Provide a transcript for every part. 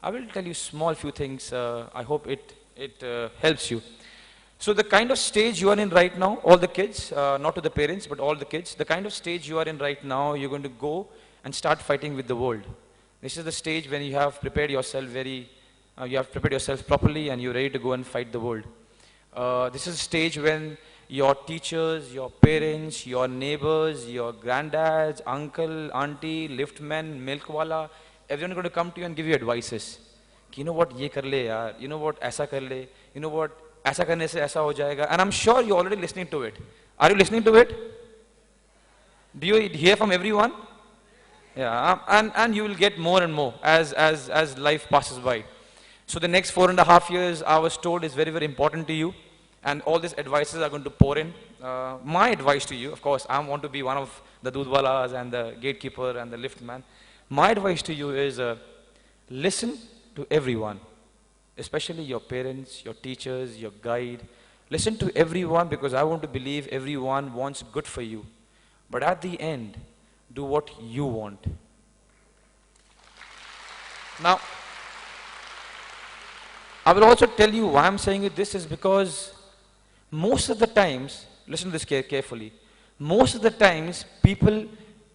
I will tell you small few things. I hope it helps you. So the kind of stage you are in right now, all the kids, not to the parents, but all the kids, the kind of stage you are in right now, you're going to go and start fighting with the world. This is the stage when you have prepared yourself you have prepared yourself properly and you're ready to go and fight the world. This is a stage when your teachers, your parents, your neighbors, your granddads, uncle, auntie, liftman, milkwala, everyone is going to come to you and give you advices. कि you know what, ये कर ले यार, you know what, ऐसा कर ले, you know what, ऐसा करने से ऐसा हो जाएगा. And I'm sure you're already listening to it. Are you listening to it? Do you hear from everyone? Yeah, and you will get more and more as life passes by. So the next 4.5 years, I was told, is very, very important to you. And all these advices are going to pour in. My advice to you, of course, I want to be one of the Dudwalas and the gatekeeper and the liftman. My advice to you is listen to everyone, especially your parents, your teachers, your guide. Listen to everyone because I want to believe everyone wants good for you. But at the end, do what you want. Now, I will also tell you why I'm saying this is because most of the times, listen to this carefully, most of the times people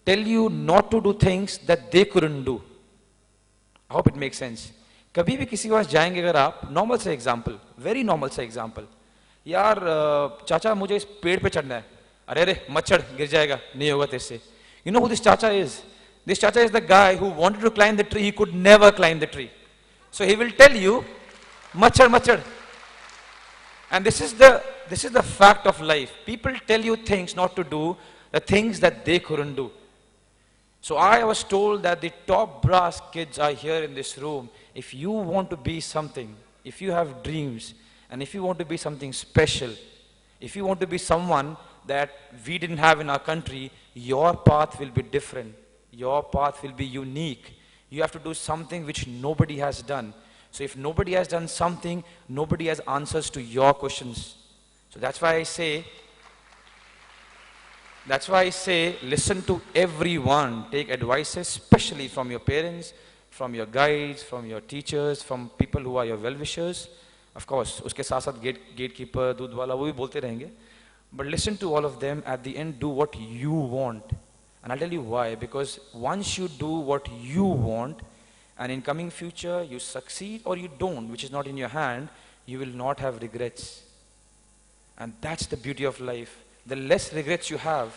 tell you not to do things that they couldn't do. I hope it makes sense. कभी भी किसी के पास जाएंगे अगर आप, normal से example, very normal से example, यार चाचा मुझे इस पेड़ पे चढ़ना है, अरे अरे मत चढ़ गिर जाएगा, नहीं होगा तेरे से. You know who this chacha is? This chacha is the guy who wanted to climb the tree, he could never climb the tree. So he will tell you, machad, machad. And this is the fact of life. People tell you things not to do, the things that they couldn't do. So I was told that the top brass kids are here in this room. If you want to be something, if you have dreams, and if you want to be something special, if you want to be someone that we didn't have in our country, your path will be different. Your path will be unique. You have to do something which nobody has done. So if nobody has done something, nobody has answers to your questions. So that's why I say, listen to everyone. Take advices, especially from your parents, from your guides, from your teachers, from people who are your well-wishers. Of course, उसके साथ साथ gatekeeper, दूध वाला, वो भी बोलते रहेंगे. But listen to all of them. At the end, do what you want. And I'll tell you why. Because once you do what you want, and in coming future, you succeed or you don't, which is not in your hand, you will not have regrets. And that's the beauty of life. The less regrets you have.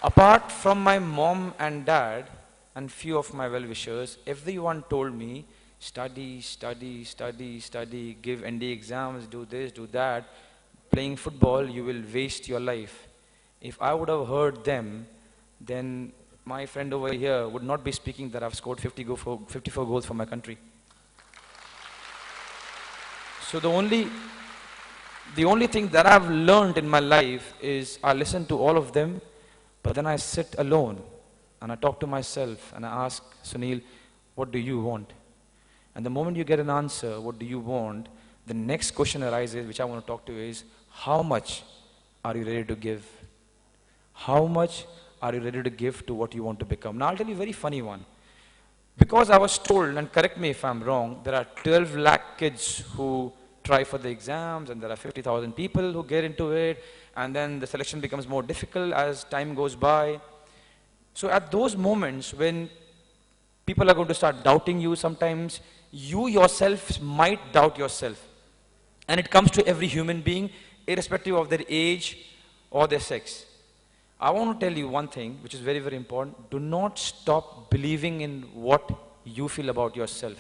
Apart from my mom and dad, and few of my well-wishers, everyone told me, study, study, study, study, give ND exams, do this, do that. Playing football, you will waste your life. If I would have heard them, then my friend over here would not be speaking that I've scored 54 goals for my country. So the only thing that I've learned in my life is I listen to all of them, but then I sit alone and I talk to myself and I ask, Sunil, what do you want? And the moment you get an answer, what do you want, the next question arises, which I want to talk to is, how much are you ready to give? How much are you ready to give to what you want to become? Now I'll tell you a very funny one. Because I was told, and correct me if I'm wrong, there are 12 lakh kids who try for the exams and there are 50,000 people who get into it, and then the selection becomes more difficult as time goes by. So at those moments when people are going to start doubting you sometimes, you yourself might doubt yourself. And it comes to every human being, irrespective of their age or their sex. I want to tell you one thing, which is very, very important. Do not stop believing in what you feel about yourself.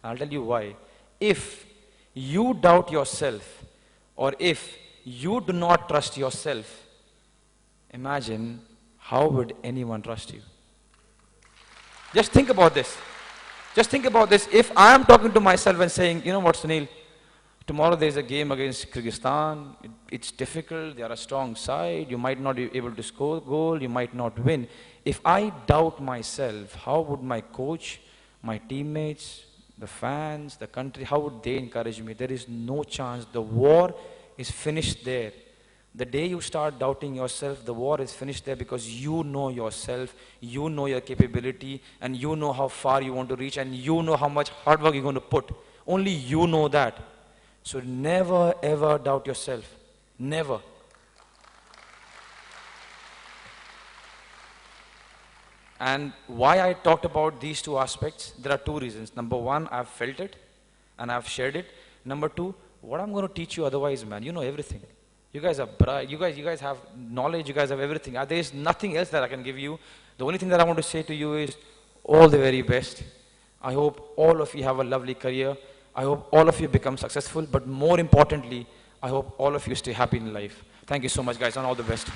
I'll tell you why. If you doubt yourself, or if you do not trust yourself, imagine how would anyone trust you? Just think about this. Just think about this. If I am talking to myself and saying, you know what, Sunil, tomorrow there is a game against Kyrgyzstan. It's difficult. They are a strong side. You might not be able to score a goal. You might not win. If I doubt myself, how would my coach, my teammates, the fans, the country, how would they encourage me? There is no chance. The war is finished there. The day you start doubting yourself, the war is finished there, because you know yourself, you know your capability, and you know how far you want to reach, and you know how much hard work you're going to put. Only you know that. So never ever doubt yourself. Never. And why I talked about these two aspects, there are two reasons. Number one, I've felt it and I've shared it. Number two, what I'm going to teach you otherwise, man, you know everything. You guys are bright, you guys have knowledge, you guys have everything. There is nothing else that I can give you. The only thing that I want to say to you is all the very best. I hope all of you have a lovely career. I hope all of you become successful, but more importantly, I hope all of you stay happy in life. Thank you so much, guys, and all the best.